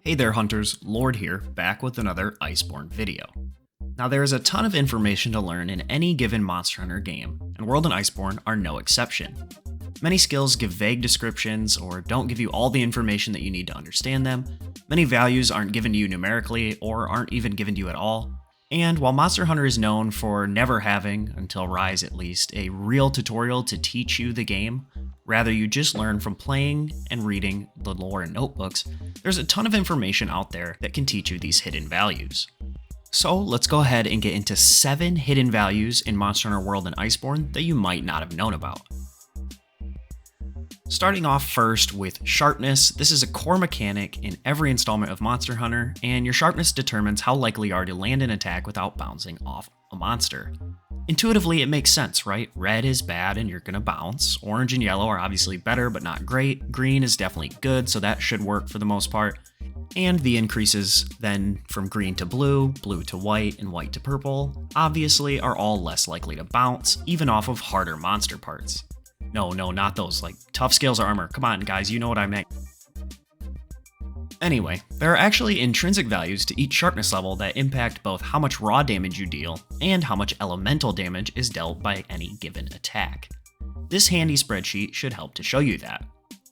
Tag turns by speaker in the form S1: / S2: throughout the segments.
S1: Hey there hunters, Lord here, back with another Iceborne video. Now there is a ton of information to learn in any given Monster Hunter game, and World and Iceborne are no exception. Many skills give vague descriptions or don't give you all the information that you need to understand them, many values aren't given to you numerically or aren't even given to you at all, and while Monster Hunter is known for never having, until Rise at least, a real tutorial to teach you the game, rather you just learn from playing and reading the lore and notebooks, there's a ton of information out there that can teach you these hidden values. So let's go ahead and get into 7 hidden values in Monster Hunter World and Iceborne that you might not have known about. Starting off first with sharpness, this is a core mechanic in every installment of Monster Hunter, and your sharpness determines how likely you are to land an attack without bouncing off a monster. Intuitively, it makes sense, right? Red is bad and you're gonna bounce. Orange and yellow are obviously better, but not great. Green is definitely good, so that should work for the most part. And the increases then from green to blue, blue to white, and white to purple, obviously are all less likely to bounce, even off of harder monster parts. No, not those, like tough scales or armor. Come on, guys, you know what I meant. Anyway, there are actually intrinsic values to each sharpness level that impact both how much raw damage you deal and how much elemental damage is dealt by any given attack. This handy spreadsheet should help to show you that.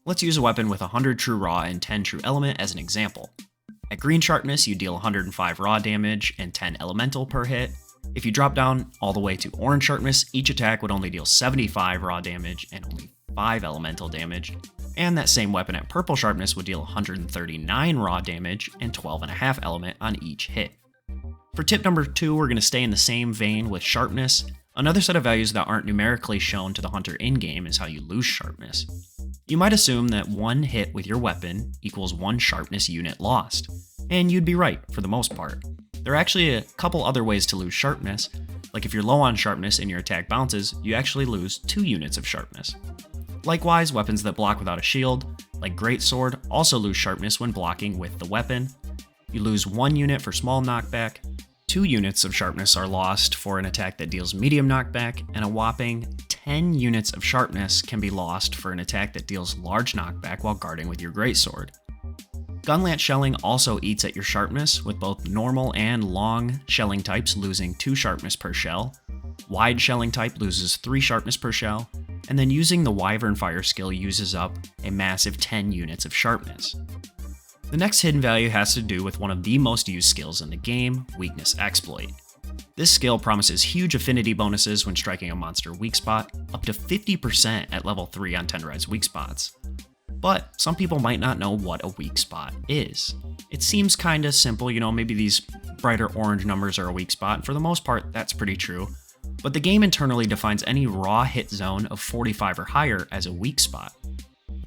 S1: Let's use a weapon with 100 true raw and 10 true element as an example. At green sharpness, you deal 105 raw damage and 10 elemental per hit. If you drop down all the way to orange sharpness, each attack would only deal 75 raw damage and only 5 elemental damage. And that same weapon at purple sharpness would deal 139 raw damage and 12.5 element on each hit. For tip number 2, we're going to stay in the same vein with sharpness. Another set of values that aren't numerically shown to the hunter in-game is how you lose sharpness. You might assume that one hit with your weapon equals one sharpness unit lost, and you'd be right for the most part. There are actually a couple other ways to lose sharpness, like if you're low on sharpness and your attack bounces, you actually lose 2 units of sharpness. Likewise, weapons that block without a shield, like Greatsword, also lose sharpness when blocking with the weapon. You lose 1 unit for small knockback, 2 units of sharpness are lost for an attack that deals medium knockback, and a whopping 10 units of sharpness can be lost for an attack that deals large knockback while guarding with your Greatsword. Gunlance shelling also eats at your sharpness, with both normal and long shelling types losing 2 sharpness per shell. Wide shelling type loses 3 sharpness per shell, and then using the Wyvern Fire skill uses up a massive 10 units of sharpness. The next hidden value has to do with one of the most used skills in the game, Weakness Exploit. This skill promises huge affinity bonuses when striking a monster weak spot, up to 50% at level 3 on Tenderized weak spots. But some people might not know what a weak spot is. It seems kinda simple, maybe these brighter orange numbers are a weak spot, and for the most part that's pretty true. But the game internally defines any raw hit zone of 45 or higher as a weak spot.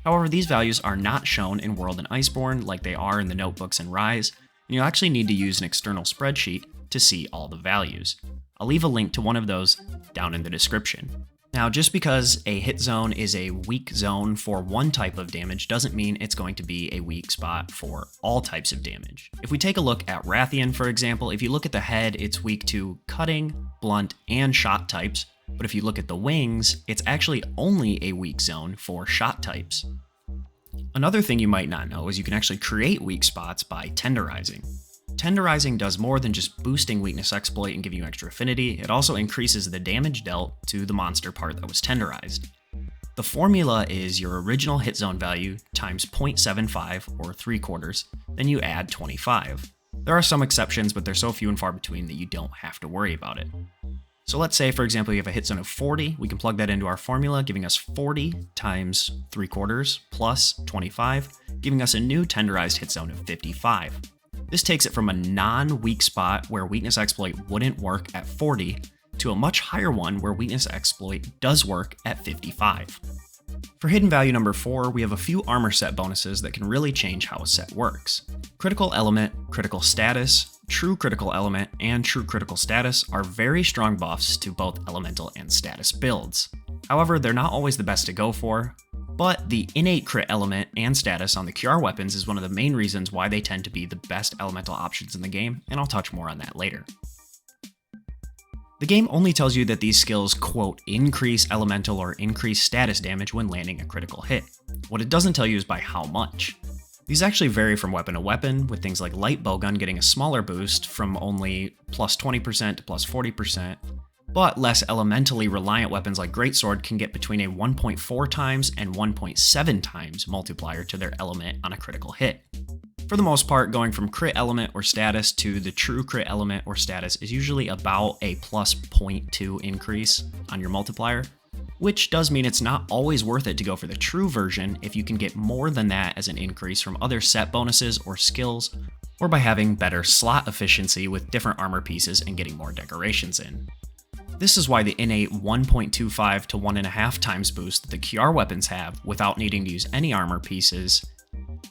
S1: However, these values are not shown in World and Iceborne like they are in the notebooks and Rise, and you'll actually need to use an external spreadsheet to see all the values. I'll leave a link to one of those down in the description. Now, just because a hit zone is a weak zone for one type of damage doesn't mean it's going to be a weak spot for all types of damage. If we take a look at Rathian, for example, if you look at the head, it's weak to cutting, blunt, and shot types, but if you look at the wings, it's actually only a weak zone for shot types. Another thing you might not know is you can actually create weak spots by tenderizing. Tenderizing does more than just boosting Weakness Exploit and giving you extra affinity, it also increases the damage dealt to the monster part that was tenderized. The formula is your original hit zone value times 0.75 or 3/4, then you add 25. There are some exceptions, but they're so few and far between that you don't have to worry about it. So let's say, for example, you have a hit zone of 40, we can plug that into our formula, giving us 40 times 3/4 plus 25, giving us a new tenderized hit zone of 55. This takes it from a non-weak spot where Weakness Exploit wouldn't work at 40 to a much higher one where Weakness Exploit does work at 55. For hidden value number 4, we have a few armor set bonuses that can really change how a set works. Critical Element, Critical Status, True Critical Element, and True Critical Status are very strong buffs to both elemental and status builds. However, they're not always the best to go for, but the innate crit element and status on the QR weapons is one of the main reasons why they tend to be the best elemental options in the game, and I'll touch more on that later. The game only tells you that these skills, quote, increase elemental or increase status damage when landing a critical hit. What it doesn't tell you is by how much. These actually vary from weapon to weapon, with things like light bowgun getting a smaller boost from only plus 20% to plus 40%, but less elementally reliant weapons like greatsword can get between a 1.4 times and 1.7 times multiplier to their element on a critical hit. For the most part, going from crit element or status to the true crit element or status is usually about a plus 0.2 increase on your multiplier, which does mean it's not always worth it to go for the true version if you can get more than that as an increase from other set bonuses or skills, or by having better slot efficiency with different armor pieces and getting more decorations in. This is why the innate 1.25 to 1.5 times boost that the QR weapons have without needing to use any armor pieces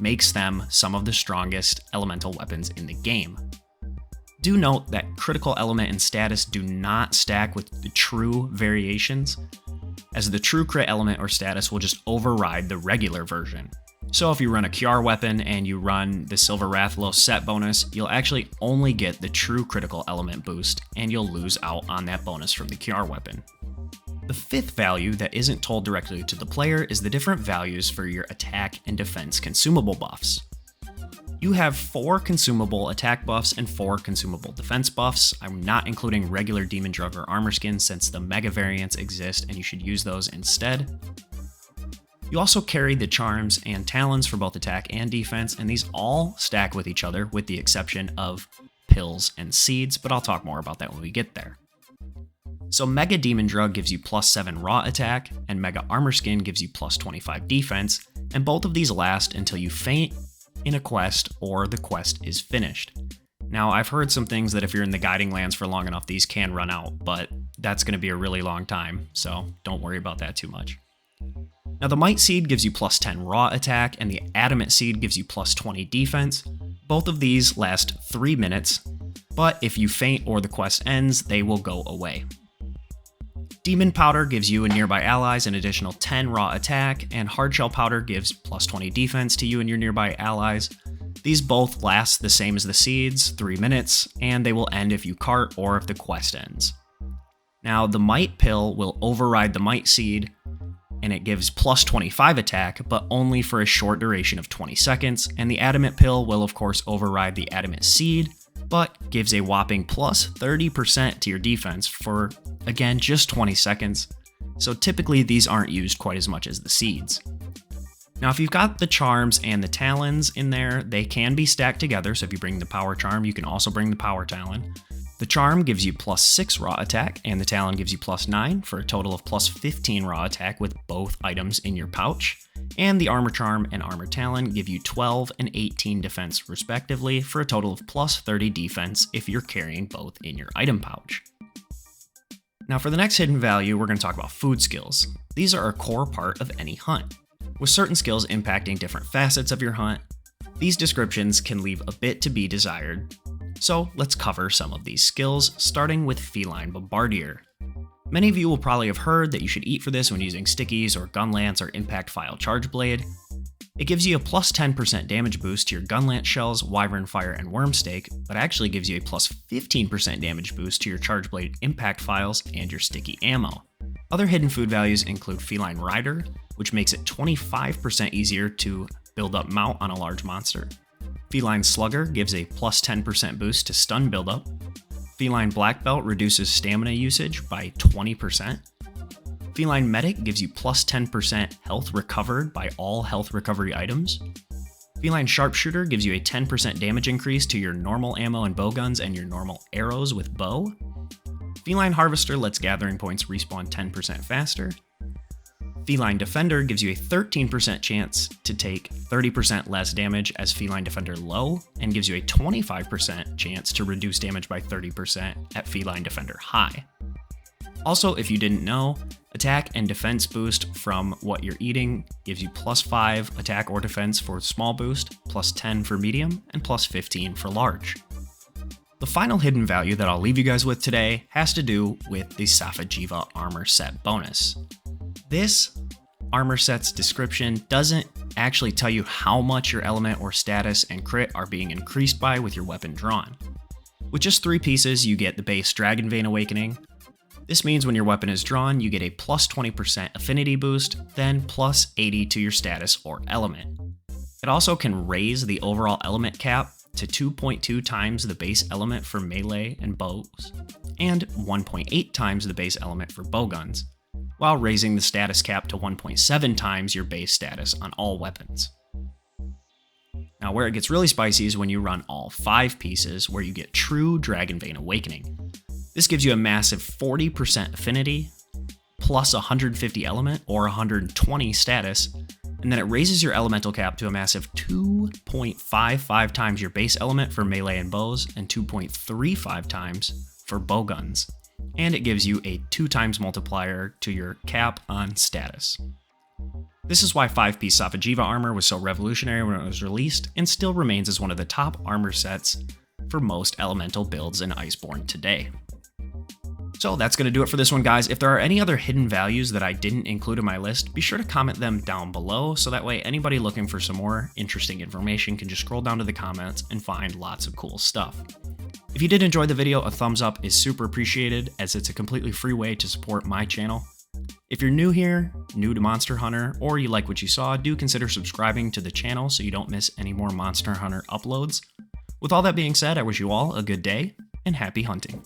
S1: makes them some of the strongest elemental weapons in the game. Do note that critical element and status do not stack with the true variations, as the true crit element or status will just override the regular version. So if you run a QR weapon and you run the Silver Rathlos set bonus, you'll actually only get the true critical element boost, and you'll lose out on that bonus from the QR weapon. The fifth value that isn't told directly to the player is the different values for your attack and defense consumable buffs. You have 4 consumable attack buffs and 4 consumable defense buffs. I'm not including regular demon drug or armor skin since the mega variants exist and you should use those instead. You also carry the charms and talons for both attack and defense, and these all stack with each other with the exception of pills and seeds, but I'll talk more about that when we get there. So Mega Demon Drug gives you plus 7 raw attack, and Mega Armor Skin gives you plus 25 defense, and both of these last until you faint in a quest or the quest is finished. Now, I've heard some things that if you're in the Guiding Lands for long enough, these can run out, but that's going to be a really long time, so don't worry about that too much. Now, the Might Seed gives you plus 10 raw attack, and the Adamant Seed gives you plus 20 defense. Both of these last 3 minutes, but if you faint or the quest ends, they will go away. Demon Powder gives you and nearby allies an additional 10 raw attack, and Hardshell Powder gives plus 20 defense to you and your nearby allies. These both last the same as the seeds, 3 minutes, and they will end if you cart or if the quest ends. Now, the Might Pill will override the Might Seed, and it gives plus 25 attack, but only for a short duration of 20 seconds, and the Adamant Pill will of course override the Adamant Seed, but gives a whopping plus 30% to your defense for, again, just 20 seconds, so typically these aren't used quite as much as the seeds. Now, if you've got the charms and the talons in there, they can be stacked together, so if you bring the power charm, you can also bring the power talon. The charm gives you plus 6 raw attack, and the talon gives you plus 9, for a total of plus 15 raw attack with both items in your pouch. And the armor charm and armor talon give you 12 and 18 defense respectively, for a total of plus 30 defense if you're carrying both in your item pouch. Now for the next hidden value, we're going to talk about food skills. These are a core part of any hunt, with certain skills impacting different facets of your hunt. These descriptions can leave a bit to be desired, so let's cover some of these skills, starting with Feline Bombardier. Many of you will probably have heard that you should eat for this when using stickies or gun lance or impact file charge blade. It gives you a plus 10% damage boost to your gun lance shells, wyvern fire, and worm stake, but actually gives you a plus 15% damage boost to your charge blade impact files and your sticky ammo. Other hidden food values include Feline Rider, which makes it 25% easier to build up mount on a large monster. Feline Slugger gives a plus 10% boost to stun buildup. Feline Black Belt reduces stamina usage by 20%. Feline Medic gives you plus 10% health recovered by all health recovery items. Feline Sharpshooter gives you a 10% damage increase to your normal ammo and bowguns and your normal arrows with bow. Feline Harvester lets gathering points respawn 10% faster. Feline Defender gives you a 13% chance to take 30% less damage as Feline Defender Low, and gives you a 25% chance to reduce damage by 30% at Feline Defender High. Also, if you didn't know, attack and defense boost from what you're eating gives you plus 5 attack or defense for small boost, plus 10 for medium, and plus 15 for large. The final hidden value that I'll leave you guys with today has to do with the Safi'jiiva armor set bonus. This armor set's description doesn't actually tell you how much your element or status and crit are being increased by with your weapon drawn. With just 3 pieces, you get the base Dragon Vein Awakening. This means when your weapon is drawn, you get a plus 20% affinity boost, then plus 80 to your status or element. It also can raise the overall element cap to 2.2 times the base element for melee and bows, and 1.8 times the base element for bowguns, while raising the status cap to 1.7 times your base status on all weapons. Now, where it gets really spicy is when you run all 5 pieces, where you get true Dragon Vein Awakening. This gives you a massive 40% affinity, plus 150 element or 120 status, and then it raises your elemental cap to a massive 2.55 times your base element for melee and bows, and 2.35 times for bowguns. And it gives you a 2 times multiplier to your cap on status. This is why 5-piece Safi'jiiva armor was so revolutionary when it was released, and still remains as one of the top armor sets for most elemental builds in Iceborne today. So that's going to do it for this one, guys. If there are any other hidden values that I didn't include in my list, be sure to comment them down below, so that way anybody looking for some more interesting information can just scroll down to the comments and find lots of cool stuff. If you did enjoy the video, a thumbs up is super appreciated, as it's a completely free way to support my channel. If you're new here, new to Monster Hunter, or you like what you saw, do consider subscribing to the channel so you don't miss any more Monster Hunter uploads. With all that being said, I wish you all a good day and happy hunting.